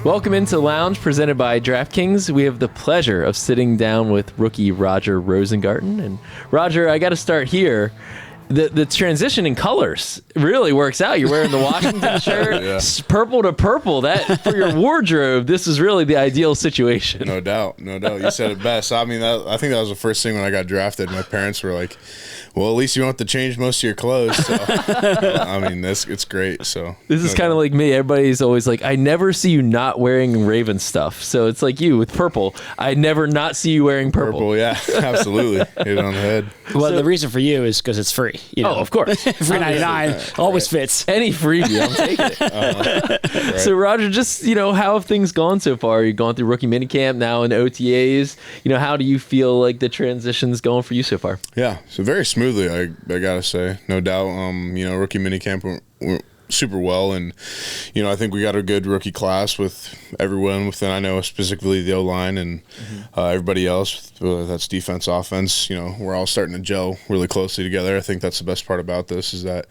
Welcome into Lounge, presented by DraftKings. We have the pleasure of sitting down with rookie Roger Rosengarten. And Roger, I got to start here. The transition in colors really works out. You're wearing the Washington shirt, purple to purple. That for your wardrobe, this is really the ideal situation. No doubt. You said it best. I mean, I think that was the first thing when I got drafted. My parents were like, well, at least you don't have to change most of your clothes. So, I mean, it's great. So this is kind of like me. Everybody's always like, I never see you not wearing Raven stuff. So it's like you with purple. I never not see you wearing purple. Purple, yeah, absolutely. Hit it on the head. Well, the reason for you is because it's free. You know? Oh, of course. Free 99 always fits. Any freebie, I'm taking it. Right. So, Roger, just, how have things gone so far? You've gone through rookie minicamp, now in OTAs. How do you feel like the transition's going for you so far? Yeah, so very smoothly, I got to say. No doubt. Rookie minicamp went super well, and I think we got a good rookie class with everyone within, I know specifically the O-line and everybody else, whether that's defense, offense. We're all starting to gel really closely together. I think that's the best part about this, is that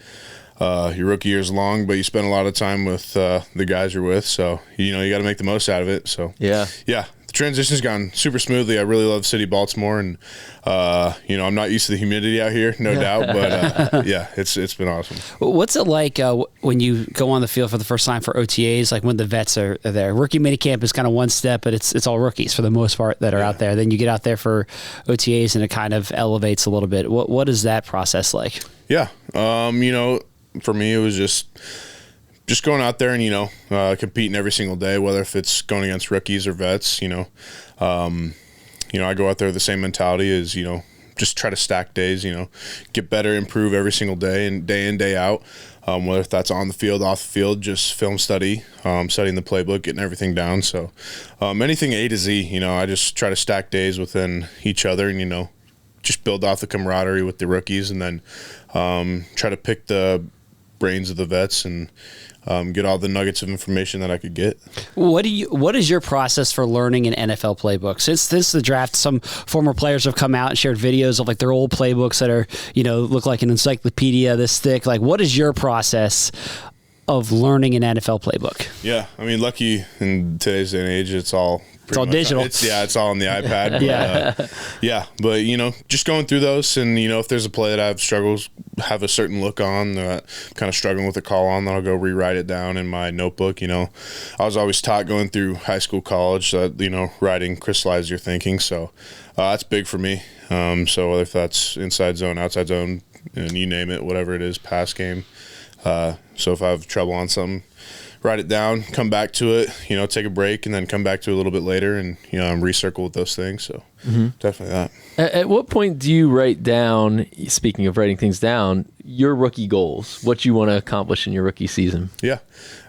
your rookie year is long, but you spend a lot of time with the guys you're with, so you got to make the most out of it. So yeah, the transition's gone super smoothly. I really love city Baltimore, and I'm not used to the humidity out here, no doubt, but it's been awesome. What's it like when you go on the field for the first time for OTAs, like when the vets are there? Rookie minicamp is kind of one step, but it's all rookies for the most part that are out there. Then you get out there for OTAs, and it kind of elevates a little bit. What is that process like? Yeah, for me, it was just going out there and, competing every single day, whether if it's going against rookies or vets, I go out there with the same mentality as, just try to stack days, get better, improve every single day and day in, day out. Whether if that's on the field, off the field, just film study, studying the playbook, getting everything down. So anything A to Z, I just try to stack days within each other and, just build off the camaraderie with the rookies, and then try to pick the brains of the vets and get all the nuggets of information that I could get. What is your process for learning an NFL playbook? Since the draft, some former players have come out and shared videos of like their old playbooks that are, look like an encyclopedia this thick. Like, what is your process of learning an NFL playbook? Yeah, I mean, lucky in today's day and age, it's all digital. It's all on the iPad. But, but just going through those, and if there's a play that I have a certain look on that I'm kind of struggling with a call on, then I'll go rewrite it down in my notebook. I was always taught going through high school, college that writing crystallizes your thinking, so that's big for me. So whether if that's inside zone, outside zone, and you name it, whatever it is, pass game. So if I have trouble on something, write it down, come back to it, take a break, and then come back to it a little bit later, and recircle with those things. So definitely that. At what point do you write down, speaking of writing things down, your rookie goals, what you want to accomplish in your rookie season? Yeah.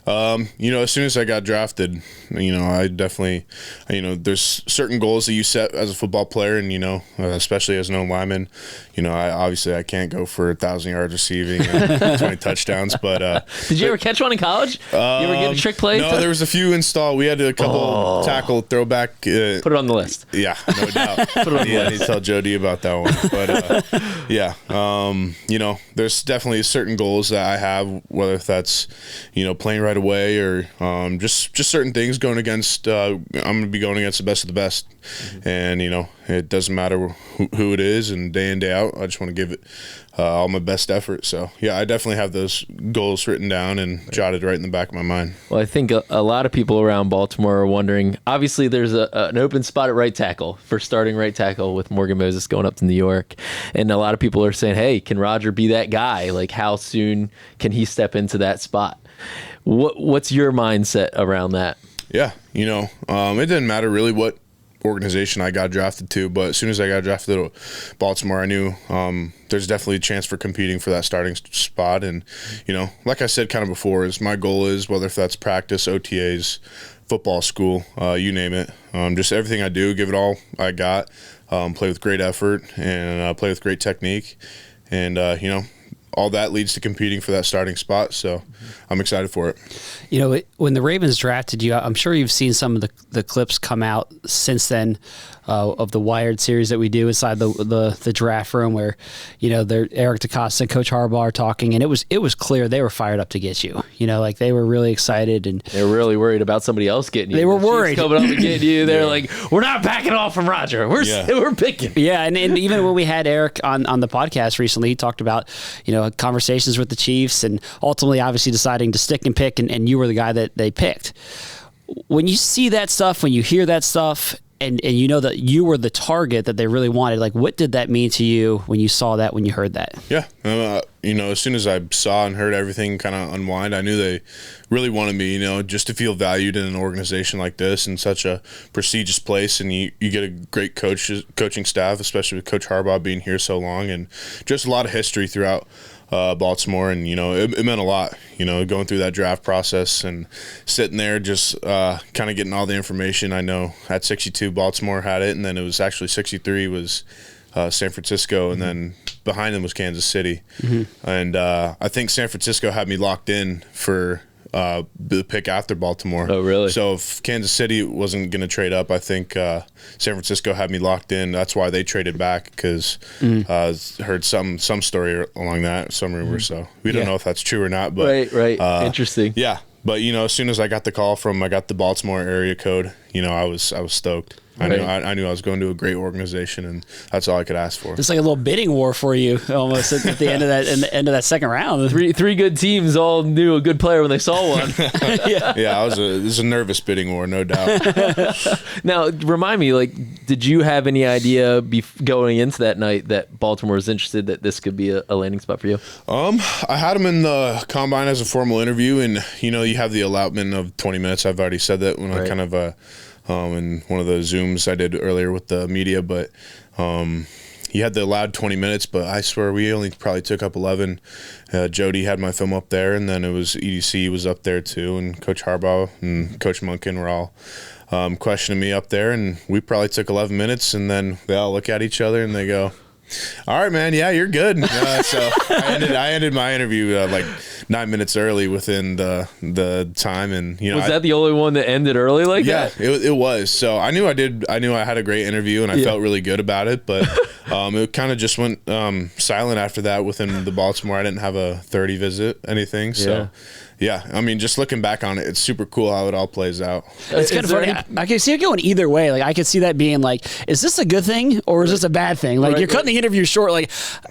As soon as I got drafted, I definitely, there's certain goals that you set as a football player, and, especially as an O-lineman, I can't go for 1,000 yards receiving and 20 touchdowns, but. Did you ever catch one in college? You ever get a trick play? No, there was a few installed. We had a couple tackle throwback. Put it on the list. Yeah, no doubt. Put it on the list. I need to tell Joe D about that one. But, there's definitely certain goals that I have, whether that's, playing right away or just certain things going against I'm going to be going against the best of the best. And it doesn't matter who it is, and day in, day out, I just want to give it all my best effort. So I definitely have those goals written down and jotted right in the back of my mind. Well, I think a lot of people around Baltimore are wondering, obviously there's an open spot at right tackle for starting right tackle with Morgan Moses going up to New York, and a lot of people are saying, hey, can Roger be that guy? Like, how soon can he step into that spot? What's your mindset around that? Yeah, it didn't matter really what organization I got drafted to, but as soon as I got drafted to Baltimore, I knew there's definitely a chance for competing for that starting spot. And like I said kind of before, is my goal is, whether if that's practice, OTAs, football school, you name it, just everything I do, give it all I got, play with great effort, and play with great technique, and all that leads to competing for that starting spot. So I'm excited for it. You know, when the Ravens drafted you, I'm sure you've seen some of the clips come out since then of the Wired series that we do inside the draft room, where Eric DeCosta and Coach Harbaugh are talking, and it was clear they were fired up to get you. Like they were really excited, and they were really worried about somebody else getting you. They were worried coming up and getting you. They're like, we're not backing off from Roger. We're picking. Yeah, and even when we had Eric on the podcast recently, he talked about conversations with the Chiefs, and ultimately, obviously, deciding to stick and pick, and you were the guy that they picked. When you see that stuff, when you hear that stuff, and you know that you were the target that they really wanted, like, what did that mean to you when you saw that, when you heard that? Yeah, as soon as I saw and heard everything kind of unwind, I knew they really wanted me, just to feel valued in an organization like this, in such a prestigious place, and you get a great coaching staff, especially with Coach Harbaugh being here so long, and just a lot of history throughout Baltimore, and it meant a lot, going through that draft process and sitting there just kind of getting all the information. I know at 62 Baltimore had it, and then it was actually 63 was San Francisco, and then behind them was Kansas City. And I think San Francisco had me locked in for the pick after Baltimore. Oh, really? So if Kansas City wasn't going to trade up, I think San Francisco had me locked in. That's why they traded back, because heard some story along that, some rumor. So we don't know if that's true or not. But right. Interesting. Yeah, but as soon as I got the call I got the Baltimore area code, I was stoked. I knew I was going to a great organization, and that's all I could ask for. It's like a little bidding war for you, almost at the end of that, in the end of that second round. Three good teams all knew a good player when they saw one. Yeah, it was a nervous bidding war, no doubt. Now, remind me, did you have any idea going into that night that Baltimore was interested, that this could be a landing spot for you? I had him in the combine as a formal interview, and you have the allotment of 20 minutes. I've already said that when I kind of in one of the Zooms I did earlier with the media, but he had the allowed 20 minutes, but I swear we only probably took up 11. Jody had my film up there, and then it was EDC was up there too, and Coach Harbaugh and Coach Munkin were all questioning me up there, and we probably took 11 minutes, and then they all look at each other and they go, all right, man, yeah, you're good. So I ended my interview 9 minutes early within the time, and was that the only one that ended early like that? Yeah, it was. So I knew I had a great interview, and I felt really good about it, but it kind of just went silent after that within the Baltimore. I didn't have a 30 visit, anything. So yeah, I mean, just looking back on it, it's super cool how it all plays out. It's kind of funny. I can see it going either way. I could see that being is this a good thing or is this a bad thing? You're cutting the interview short. What's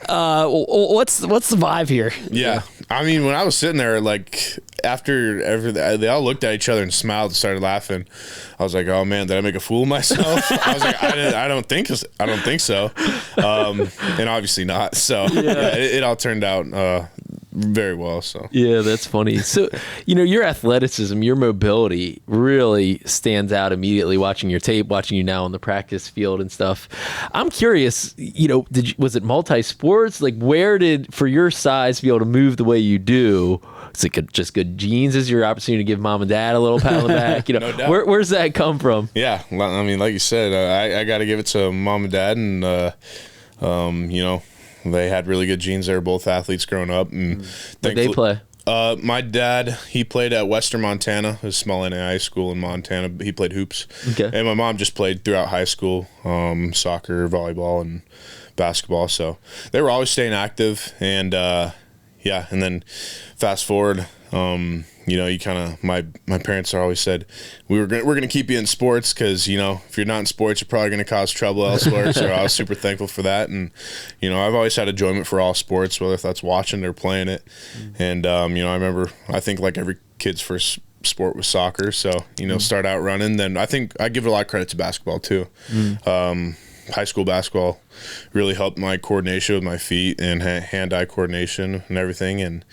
the vibe here? Yeah. I mean, when I was sitting there, after everything, they all looked at each other and smiled and started laughing. I was like, "Oh man, did I make a fool of myself?" I was like, "I don't think so," and obviously not. So it all turned out very well. So yeah, that's funny. So your athleticism, your mobility really stands out immediately. Watching your tape, watching you now on the practice field and stuff. I'm curious. Was it multi-sports? Where did, for your size, to be able to move the way you do? Is it just good genes? Is your opportunity to give mom and dad a little pat on the back? No doubt. Where's that come from? Yeah, I mean, like you said, I got to give it to mom and dad, and they had really good genes. They were both athletes growing up, and Where'd they play? My dad, he played at Western Montana, a small NAI school in Montana. He played hoops, and my mom just played throughout high school, soccer, volleyball, and basketball. So they were always staying active, and and then fast forward, you kind of, my parents always said we're gonna keep you in sports, because if you're not in sports, you're probably gonna cause trouble elsewhere. So I was super thankful for that, and I've always had enjoyment for all sports, whether if that's watching or playing it. And I remember, I think every kid's first sport was soccer, so start out running. Then I think I give a lot of credit to basketball too. High school basketball really helped my coordination with my feet and hand-eye coordination and everything, and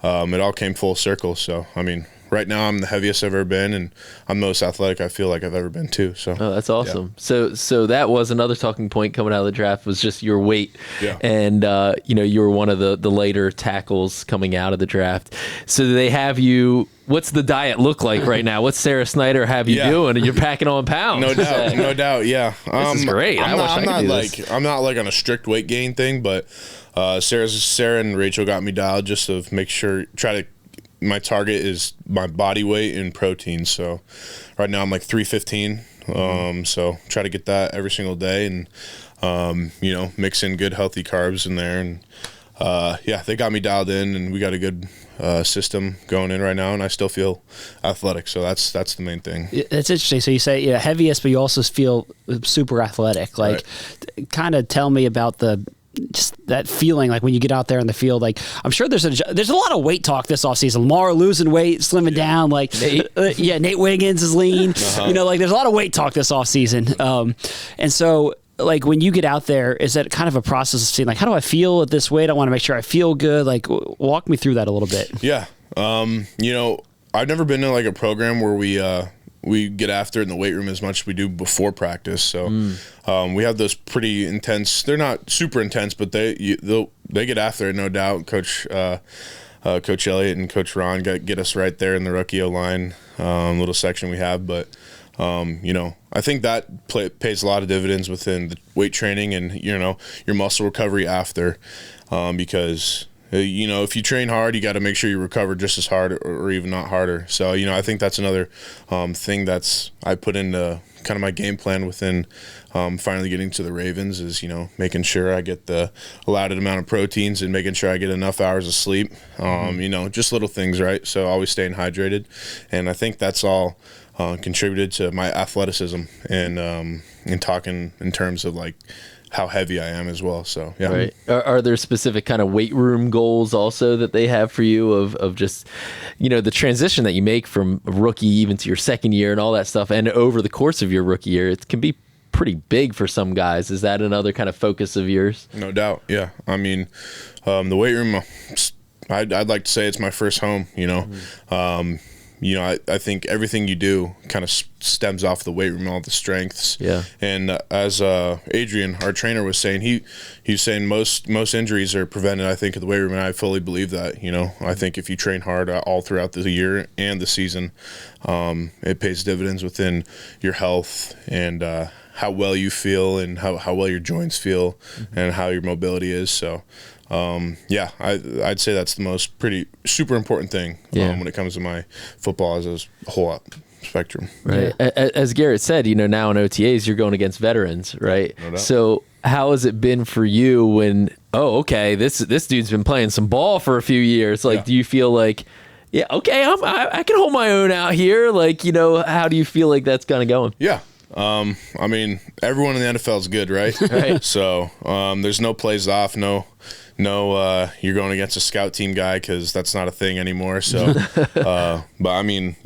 it all came full circle. So I mean, right now I'm the heaviest I've ever been, and I'm the most athletic I feel like I've ever been too. So that's awesome. Yeah. So that was another talking point coming out of the draft, was just your weight. Yeah. And you were one of the later tackles coming out of the draft. So do they have you? What's the diet look like right now? What's Sarah Snyder have you doing? And you're packing on pounds. No doubt. Yeah. This is great. I'm not on a strict weight gain thing, but Sarah and Rachel got me dialed just to make sure, my target is my body weight and protein. So right now I'm like 315. So try to get that every single day and, mix in good healthy carbs in there. And they got me dialed in, and we got a good system going in right now, and I still feel athletic. So that's the main thing. It's interesting. So you say heaviest, but you also feel super athletic. Like, kind of tell me about just that feeling, like when you get out there in the field. Like, I'm sure there's a lot of weight talk this offseason. Lamar losing weight, slimming down. Like, Nate Wiggins is lean. Like there's a lot of weight talk this offseason. And so, like, when you get out there, is that kind of a process of seeing, like, how do I feel at this weight? I want to make sure I feel good. Like, walk me through that a little bit. Yeah. I've never been in like a program where we get after it in the weight room as much as we do before practice. So we have those pretty intense. They're not super intense, but they get after it, no doubt. Coach Elliott and Coach Ron get us right there in the rookie O-line little section we have. But I think that pays a lot of dividends within the weight training and your muscle recovery after, because if you train hard, you got to make sure you recover just as hard or even not harder. So, I think that's another thing I put into kind of my game plan within finally getting to the Ravens is, making sure I get the allotted amount of proteins and making sure I get enough hours of sleep, just little things, right? So always staying hydrated. And I think that's all contributed to my athleticism and talking in terms of like how heavy I am as well. So yeah. Right. Are there specific kind of weight room goals also that they have for you of just, the transition that you make from rookie even to your second year and all that stuff, and over the course of your rookie year, it can be pretty big for some guys. Is that another kind of focus of yours? No doubt. Yeah. I mean, the weight room, I'd like to say it's my first home, I think everything you do kind of stems off the weight room, all the strengths. Yeah. And as Adrian, our trainer, was saying, he was saying most injuries are prevented, I think, at the weight room, and I fully believe that. I think if you train hard all throughout the year and the season, it pays dividends within your health and how well you feel and how well your joints feel and how your mobility is. So I'd say that's the most pretty super important thing when it comes to my football as a whole spectrum. Right. Yeah. As Garrett said, now in OTAs you're going against veterans, right? No doubt. So how has it been for you when this dude's been playing some ball for a few years? Like, do you feel like, I can hold my own out here? Like, how do you feel like that's kind of going? Yeah. I mean, everyone in the NFL is good, right? Right. So there's no plays off, no, you're going against a scout team guy, because that's not a thing anymore. So, but I mean,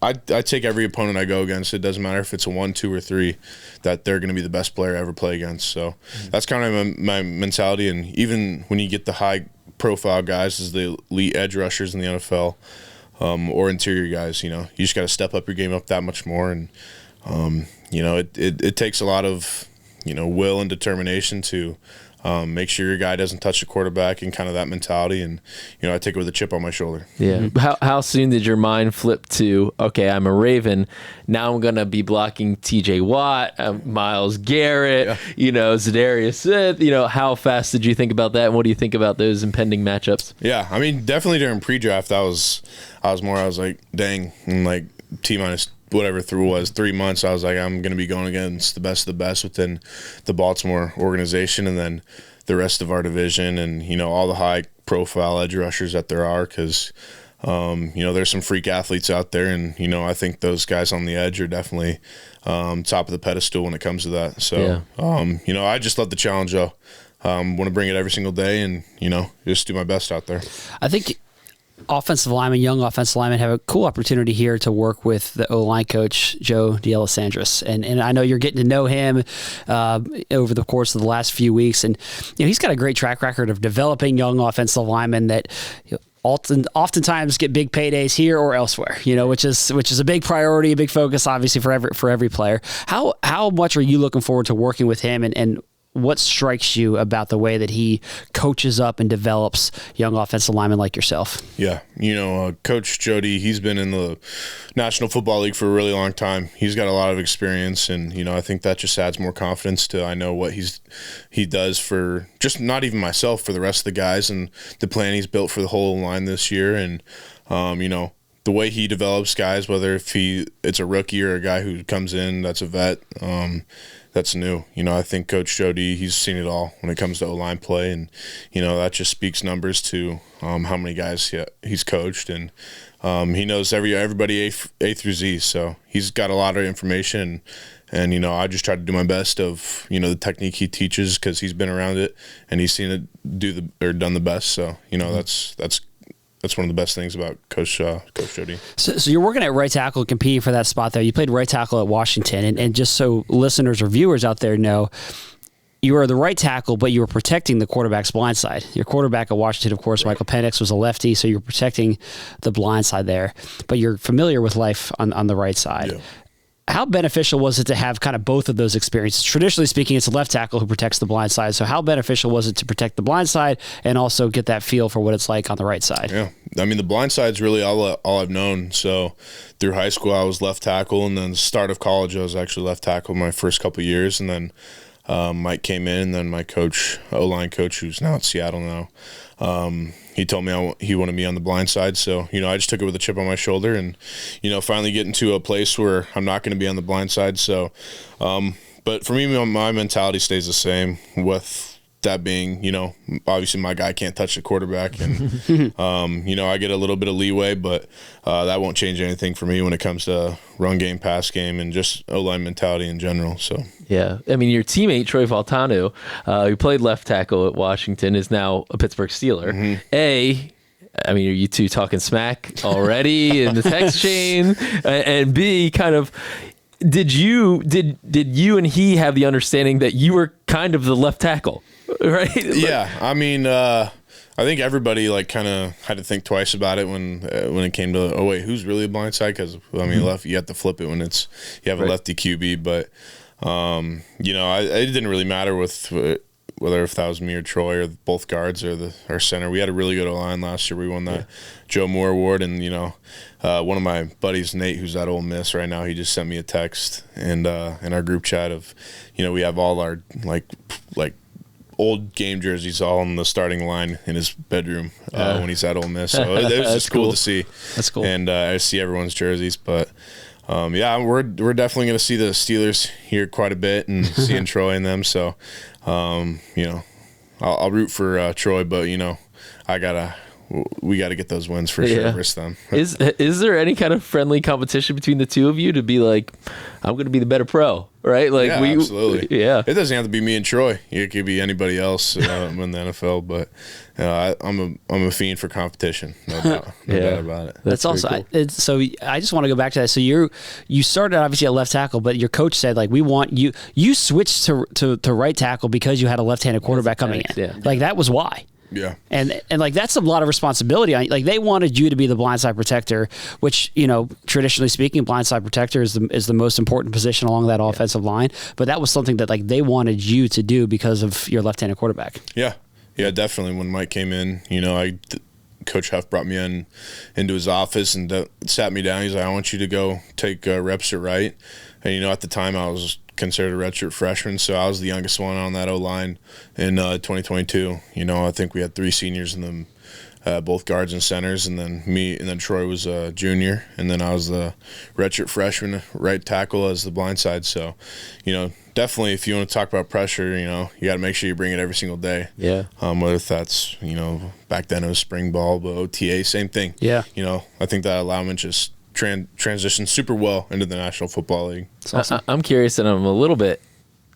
I take every opponent I go against. It doesn't matter if it's a 1, 2, or 3, that they're going to be the best player I ever play against. So that's kind of my mentality. And even when you get the high profile guys as the elite edge rushers in the NFL, or interior guys, you just got to step up your game up that much more. And, it takes a lot of, will and determination to make sure your guy doesn't touch the quarterback, and kind of that mentality. And, I take it with a chip on my shoulder. Yeah. How soon did your mind flip to, okay, I'm a Raven, now I'm going to be blocking TJ Watt, Myles Garrett, Zadarius Smith, how fast did you think about that? And what do you think about those impending matchups? Yeah. I mean, definitely during pre-draft, I was like, dang, and like T-minus whatever 3 months, I was like, I'm going to be going against the best of the best within the Baltimore organization, and then the rest of our division, and all the high profile edge rushers that there are, because there's some freak athletes out there, and I think those guys on the edge are definitely top of the pedestal when it comes to that. So I just love the challenge, though. Want to bring it every single day, and just do my best out there. I think young offensive linemen have a cool opportunity here to work with the O-line coach, Joe D'Alessandris. And I know you're getting to know him over the course of the last few weeks. And he's got a great track record of developing young offensive linemen that oftentimes get big paydays here or elsewhere, which is a big priority, a big focus, obviously, for every player. How much are you looking forward to working with him, and what strikes you about the way that he coaches up and develops young offensive linemen like yourself? Yeah, Coach Jody, he's been in the National Football League for a really long time. He's got a lot of experience, and I think that just adds more confidence to I know what he does for just not even myself, for the rest of the guys, and the plan he's built for the whole line this year. And the way he develops guys, whether if it's a rookie or a guy who comes in that's a vet, that's new. I think Coach Jody, he's seen it all when it comes to O-line play, and that just speaks numbers to how many guys he's coached, and he knows everybody A through Z. So he's got a lot of information, and I just try to do my best of the technique he teaches, because he's been around it and he's seen it done the best. So that's one of the best things about Coach Jody. So you're working at right tackle, competing for that spot there. You played right tackle at Washington, and just so listeners or viewers out there know, you were the right tackle, but you were protecting the quarterback's blind side. Your quarterback at Washington, of course, right. Michael Penix, was a lefty, so you're protecting the blind side there. But you're familiar with life on the right side. Yeah. How beneficial was it to have kind of both of those experiences? Traditionally speaking, it's a left tackle who protects the blind side. So how beneficial was it to protect the blind side and also get that feel for what it's like on the right side? Yeah, the blind side's really all I've known. So through high school, I was left tackle, and then the start of college, I was actually left tackle my first couple of years, and then Mike came in, and then my coach, O-line coach, who's now at Seattle now, he told me he wanted me on the blind side. So, I just took it with a chip on my shoulder, and, finally getting to a place where I'm not going to be on the blind side. So, but for me, my mentality stays the same, with that being, obviously my guy can't touch the quarterback, and, I get a little bit of leeway, but that won't change anything for me when it comes to run game, pass game, and just O-line mentality in general. So, yeah. Your teammate, Troy Faltano, who played left tackle at Washington, is now a Pittsburgh Steeler. Mm-hmm. Are you two talking smack already in the text chain? And B, kind of, did you and he have the understanding that you were kind of the left tackle? Right. Yeah. I think everybody kind of had to think twice about it when it came to, oh wait, who's really a blind side? Because left, you have to flip it when you have a lefty QB. But it didn't really matter with whether if that was me or Troy or both guards or our center. We had a really good line last year. We won that Joe Moore Award, and one of my buddies, Nate, who's at Ole Miss right now, he just sent me a text and in our group chat of we have all our like old game jerseys all in the starting line in his bedroom when he's at Ole Miss. So it was just cool to see. That's cool. And I see everyone's jerseys, but we're definitely going to see the Steelers here quite a bit, and seeing Troy and them. So I'll root for Troy, but we got to get those wins for sure versus them. Is there any kind of friendly competition between the two of you to be like, I'm going to be the better pro, right? Like absolutely. Yeah. It doesn't have to be me and Troy. It could be anybody else in the NFL, but I'm a fiend for competition. No doubt about it. That's also cool. So I just want to go back to that. So you started obviously at left tackle, but your coach said we want you. You switched to right tackle because you had a left-handed quarterback coming in. Yeah. That was why. Yeah. And that's a lot of responsibility. They wanted you to be the blindside protector, which, traditionally speaking, blindside protector is the most important position along that offensive line. But that was something that they wanted you to do because of your left-handed quarterback. Yeah. Yeah, definitely. When Mike came in, Coach Huff brought me into his office and sat me down. He's like, I want you to go take reps at right. And, at the time I was considered a redshirt freshman, so I was the youngest one on that O-line in 2022. I think we had 3 seniors in them, both guards and centers, and then me, and then Troy was a junior, and then I was the redshirt freshman right tackle as the blind side. So, definitely if you want to talk about pressure, you got to make sure you bring it every single day. Yeah. Whether that's, back then it was spring ball, but OTA, same thing. Yeah. I think that allowment just transitioned super well into the National Football League. Awesome. I'm curious, and I'm a little bit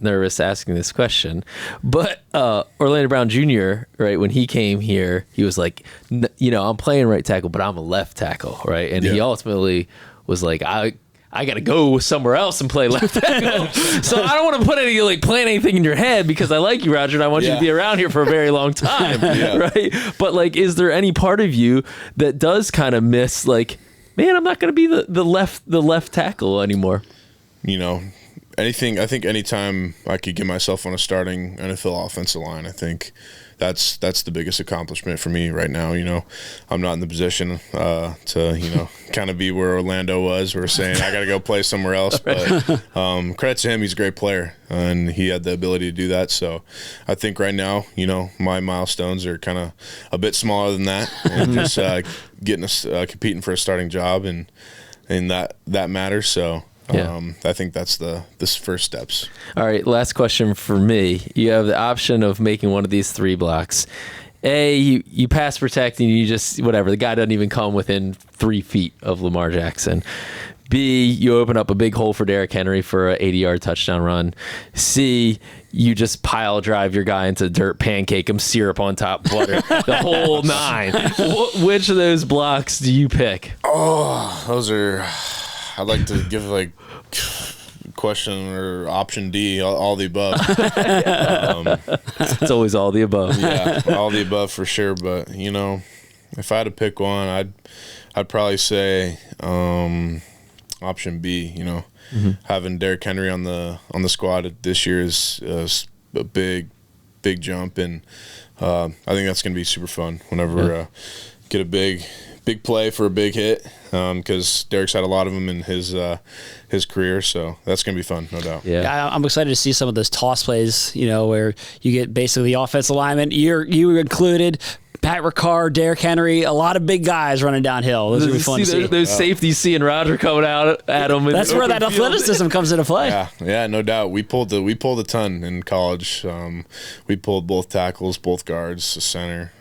nervous asking this question, but Orlando Brown Jr., right, when he came here, he was like, I'm playing right tackle, but I'm a left tackle, right? And he ultimately was like, I got to go somewhere else and play left tackle. So I don't want to put plant anything in your head, because I like you, Roger, and I want you to be around here for a very long time, right? But is there any part of you that does kind of miss man, I'm not going to be the left tackle anymore? I think anytime I could get myself on a starting NFL offensive line, I think that's the biggest accomplishment for me right now. I'm not in the position to kind of be where Orlando was. We're saying I got to go play somewhere else, but credit to him, he's a great player and he had the ability to do that. So I think right now, my milestones are kind of a bit smaller than that, and just getting us competing for a starting job and that matters. So. Yeah. I think that's the first steps. All right, last question for me. You have the option of making one of these 3 blocks. A, you pass protect and you just, whatever, the guy doesn't even come within 3 feet of Lamar Jackson. B, you open up a big hole for Derrick Henry for an 80-yard touchdown run. C, you just pile drive your guy into dirt, pancake him, syrup on top, butter, the whole 9. Which of those blocks do you pick? Oh, those are... I'd like to give question or option D, all the above. It's always all the above. Yeah, all the above for sure. But if I had to pick one, I'd probably say option B. Having Derrick Henry on the squad this year is a big jump, and I think that's going to be super fun whenever get a big play for a big hit, because Derrick's had a lot of them in his career, so that's going to be fun, no doubt. Yeah, I'm excited to see some of those toss plays, where you get basically the offensive lineman, you included, Pat Ricard, Derrick Henry, a lot of big guys running downhill. Those would be fun to see. Those safeties seeing Roger coming out at him. That's where that athleticism comes into play. Yeah, no doubt. We pulled a ton in college. We pulled both tackles, both guards, a center,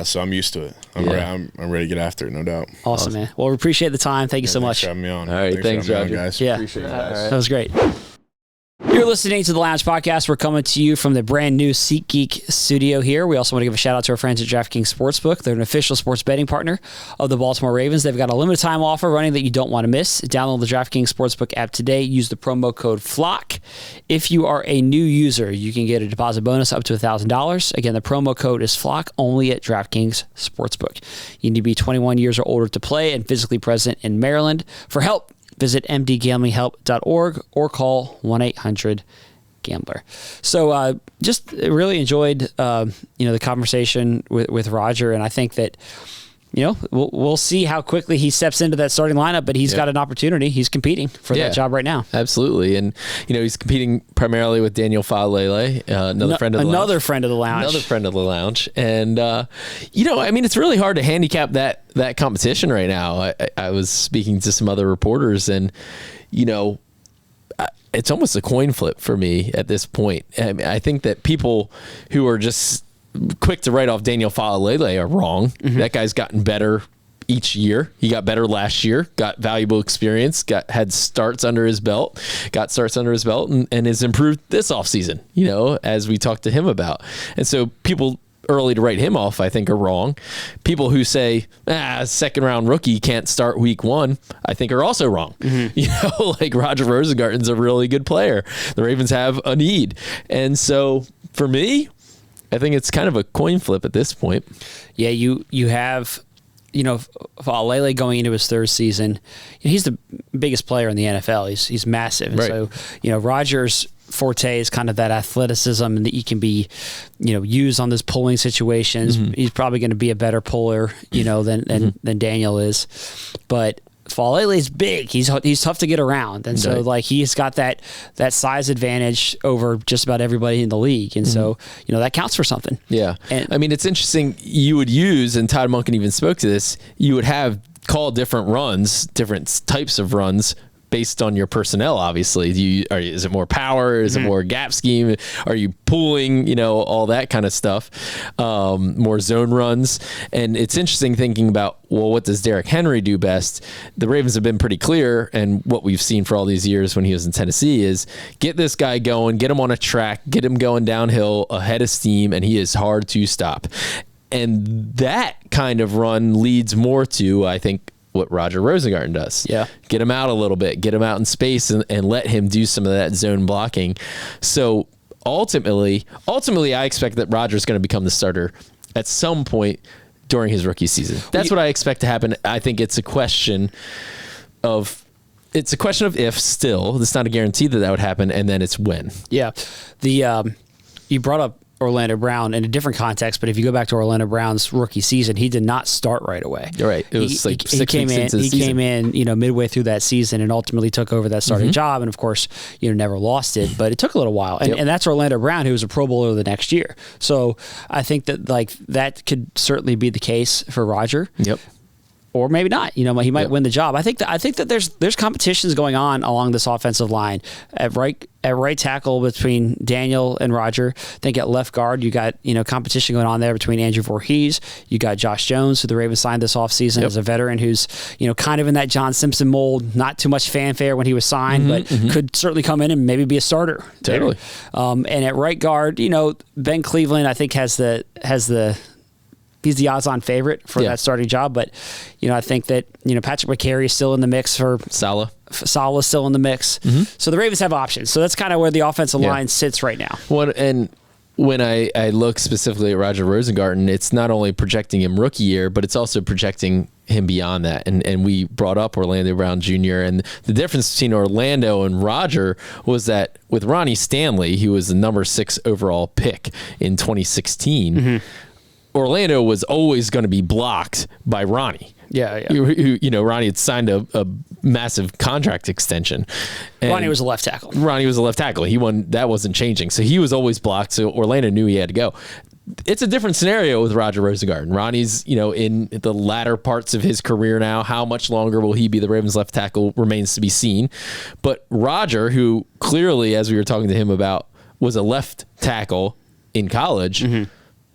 so I'm used to it. I'm ready to get after it, no doubt. Awesome, man. Well, we appreciate the time. Thank you so much. Thanks for having me on. All right, thanks for having Roger. me on, guys. Yeah. Appreciate it, guys. That was great. You're listening to the Lounge Podcast. We're coming to you from the brand new SeatGeek studio here. We also want to give a shout out to our friends at DraftKings Sportsbook. They're an official sports betting partner of the Baltimore Ravens. They've got a limited time offer running that you don't want to miss. Download the DraftKings Sportsbook app today. Use the promo code FLOCK. If you are a new user, you can get a deposit bonus up to $1,000. Again, the promo code is FLOCK only at DraftKings Sportsbook. You need to be 21 years or older to play and physically present in Maryland. For help, visit mdgamblinghelp.org or call 1-800-GAMBLER. So just really enjoyed the conversation with Roger, and I think that we'll see how quickly he steps into that starting lineup, but he's got an opportunity. He's competing for that job right now. Absolutely. And, he's competing primarily with Daniel Falele, another friend of the lounge. Another friend of the lounge. And, it's really hard to handicap that competition right now. I was speaking to some other reporters, and, it's almost a coin flip for me at this point. I think that people who are just quick to write off Daniel Falele are wrong. Mm-hmm. That guy's gotten better each year. He got better last year, got valuable experience, had starts under his belt, and has improved this offseason, as we talked to him about. And so people early to write him off, I think, are wrong. People who say, second round rookie can't start week 1, I think are also wrong. Mm-hmm. Like Roger Rosengarten's a really good player. The Ravens have a need. And so for me, I think it's kind of a coin flip at this point. Yeah, you have, Falele going into his 3rd season. He's the biggest player in the NFL. He's massive. And so, Rodgers' forte is kind of that athleticism, and that he can be, used on those pulling situations. Mm-hmm. He's probably going to be a better puller, than Daniel is. But Falele's big. He's tough to get around, and so he's got that size advantage over just about everybody in the league, and so that counts for something. Yeah, and it's interesting. You would use, and Todd Monken even spoke to this. You would have call different runs, different types of runs, based on your personnel, obviously. Is it more power? Is it more gap scheme? Are you pulling, all that kind of stuff? More zone runs. And it's interesting thinking about, well, what does Derrick Henry do best? The Ravens have been pretty clear, and what we've seen for all these years when he was in Tennessee is get this guy going, get him on a track, get him going downhill ahead of steam, and he is hard to stop. And that kind of run leads more to, I think, what Roger Rosengarten does. Yeah. Get him out a little bit, get him out in space, and let him do some of that zone blocking. So ultimately, I expect that Roger's going to become the starter at some point during his rookie season. That's what I expect to happen. I think it's a question of it's a question of if still. It's not a guarantee that would happen, and then it's when. Yeah. You brought up Orlando Brown in a different context, but if you go back to Orlando Brown's rookie season, he did not start right away. You're right. It was like 6 weeks into the season. He came in, midway through that season and ultimately took over that starting job, and of course, never lost it, but it took a little while. And that's Orlando Brown, who was a Pro Bowler the next year. So I think that that could certainly be the case for Roger. Yep. Or maybe not. He might win the job. I think that there's competitions going on along this offensive line at right tackle between Daniel and Roger. I think at left guard you got competition going on there between Andrew Voorhees. You got Josh Jones, who the Ravens signed this offseason as a veteran who's kind of in that John Simpson mold. Not too much fanfare when he was signed, but could certainly come in and maybe be a starter. Totally. And at right guard, Ben Cleveland I think has the he's the odds-on favorite for that starting job, but I think that Patrick McCary is still in the mix for Saleh is still in the mix. So the Ravens have options. So that's kind of where the offensive line sits right now. And when I look specifically at Roger Rosengarten, it's not only projecting him rookie year, but it's also projecting him beyond that. And we brought up Orlando Brown Jr. And the difference between Orlando and Roger was that with Ronnie Stanley, he was the number 6 overall pick in 2016. Orlando was always going to be blocked by Ronnie. Yeah. Ronnie had signed a massive contract extension. Ronnie was a left tackle. He won. That wasn't changing. So he was always blocked. So Orlando knew he had to go. It's a different scenario with Roger Rosengarten. Ronnie's, in the latter parts of his career now. How much longer will he be the Ravens left tackle remains to be seen. But Roger, who clearly, as we were talking to him about, was a left tackle in college,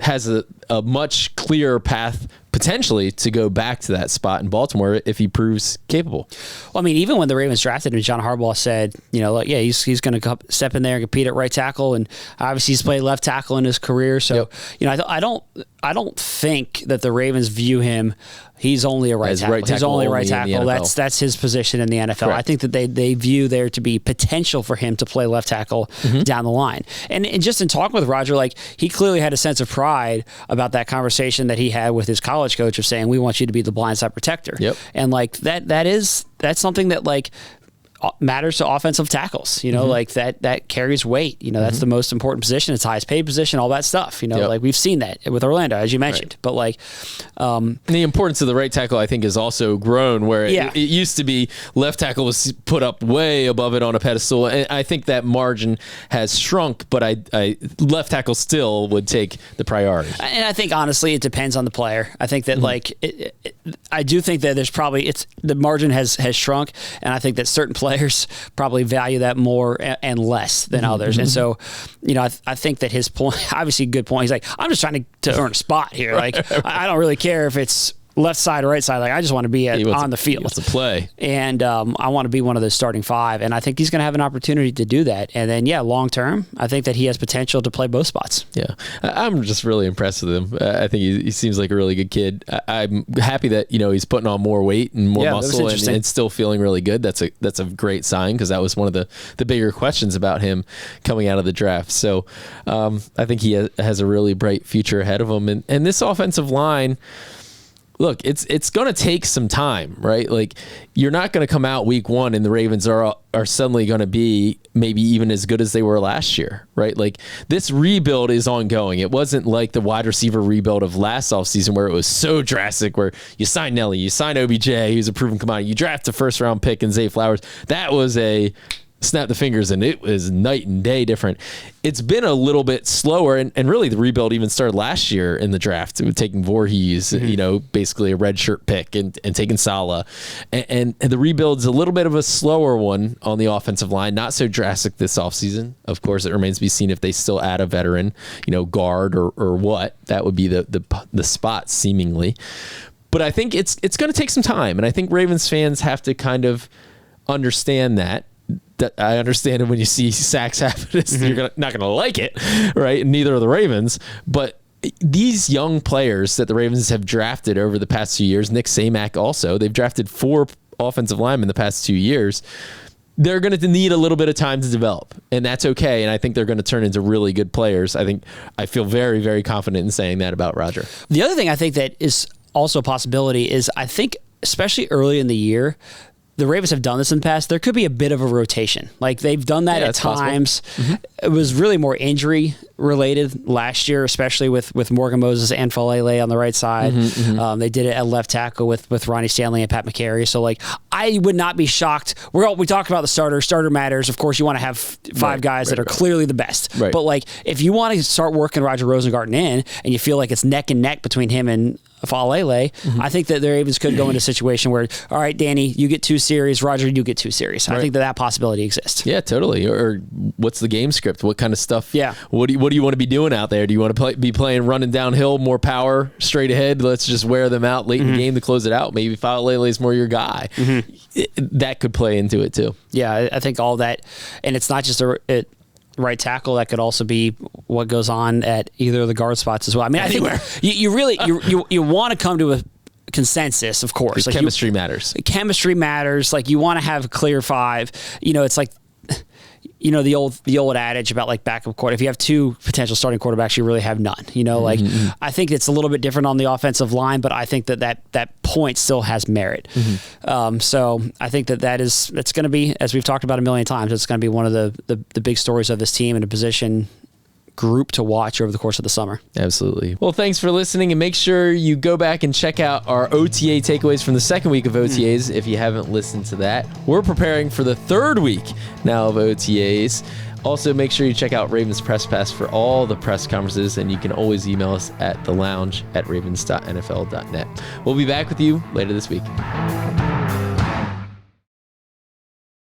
has a much clearer path potentially to go back to that spot in Baltimore if he proves capable. Well, I mean, even when the Ravens drafted him, John Harbaugh said, he's going to step in there and compete at right tackle, and obviously he's played left tackle in his career. So, I don't think that the Ravens view him. He's only a right tackle. He's only a right tackle. That's his position in the NFL. Correct. I think that they view there to be potential for him to play left tackle down the line. And just in talking with Roger, he clearly had a sense of pride about that conversation that he had with his college coach of saying, we want you to be the blindside protector. Yep. And that's something that matters to offensive tackles, that carries weight. That's the most important position. It's the highest paid position, all that stuff. We've seen that with Orlando, as you mentioned. Right. But the importance of the right tackle, I think, has also grown. Where it used to be left tackle was put up way above it on a pedestal, and I think that margin has shrunk. But I left tackle still would take the priority. And I think honestly, it depends on the player. I think that I do think that there's probably the margin has shrunk, and I think that certain players probably value that more and less than others. And so, I think that his point, obviously a good point. He's like, I'm just trying to earn a spot here. I don't really care if it's left side or right side. I just want to be on the field. He wants to play. And I want to be one of those starting 5. And I think he's going to have an opportunity to do that. And then, long term, I think that he has potential to play both spots. Yeah. I'm just really impressed with him. I think he seems like a really good kid. I'm happy that, he's putting on more weight and more muscle and it's still feeling really good. That's a great sign, because that was one of the bigger questions about him coming out of the draft. So I think he has a really bright future ahead of him. And this offensive line, look, it's going to take some time, right? You're not going to come out week 1 and the Ravens are suddenly going to be maybe even as good as they were last year, right? This rebuild is ongoing. It wasn't like the wide receiver rebuild of last offseason where it was so drastic, where you sign Nelly, you sign OBJ, who's a proven commodity, you draft a first-round pick in Zay Flowers. That was a snap the fingers, and it was night and day different. It's been a little bit slower, and really the rebuild even started last year in the draft with taking Voorhees, basically a redshirt pick, and taking Saleh. And the rebuild's a little bit of a slower one on the offensive line, not so drastic this offseason. Of course, it remains to be seen if they still add a veteran, guard or what. That would be the spot, seemingly. But I think it's going to take some time, and I think Ravens fans have to kind of understand that. I understand it when you see sacks happen. You're not going to like it, right? Neither are the Ravens. But these young players that the Ravens have drafted over the past 2 years, Nick Samac also, they've drafted 4 offensive linemen the past 2 years. They're going to need a little bit of time to develop, and that's okay. And I think they're going to turn into really good players. I feel very, very confident in saying that about Roger. The other thing I think that is also a possibility is I think, especially early in the year, the Ravens have done this in the past, there could be a bit of a rotation. Like they've done that at times. It was really more injury related last year, especially with Morgan Moses and Falele on the right side. They did it at left tackle with Ronnie Stanley and Pat McCary. So like, I would not be shocked. We talked about the starter matters. Of course, you want to have five guys that are clearly the best. Right. But like, if you want to start working Roger Rosengarten in, and you feel like it's neck and neck between him and Falele, I think that the Ravens could go into a situation where, all right, Danny, you get 2 series, Roger, you get 2 series. I think that possibility exists. Yeah, totally. Or what's the game script? What kind of stuff? Yeah. What do you want to be doing out there? Do you want to be playing running downhill, more power, straight ahead? Let's just wear them out late in the game to close it out. Maybe Falele is more your guy. That could play into it too. Yeah, I think all that, and it's not just right tackle. That could also be what goes on at either of the guard spots as well. I mean, I think you really want to come to a consensus, of course. Like chemistry matters. Chemistry matters. Like you want to have a clear 5. It's like, the old adage about like backup quarterback. If you have 2 potential starting quarterbacks, you really have none. I think it's a little bit different on the offensive line, but I think that point still has merit. So I think it's going to be, as we've talked about a million times, it's going to be one of the big stories of this team and a position group to watch over the course of the summer. Absolutely. Well, thanks for listening, and make sure you go back and check out our OTA takeaways from the second week of OTAs if you haven't listened to that. We're preparing for the 3rd week now of OTAs. Also, make sure you check out Ravens Press Pass for all the press conferences, and you can always email us at thelounge@ravens.nfl.net. We'll be back with you later this week.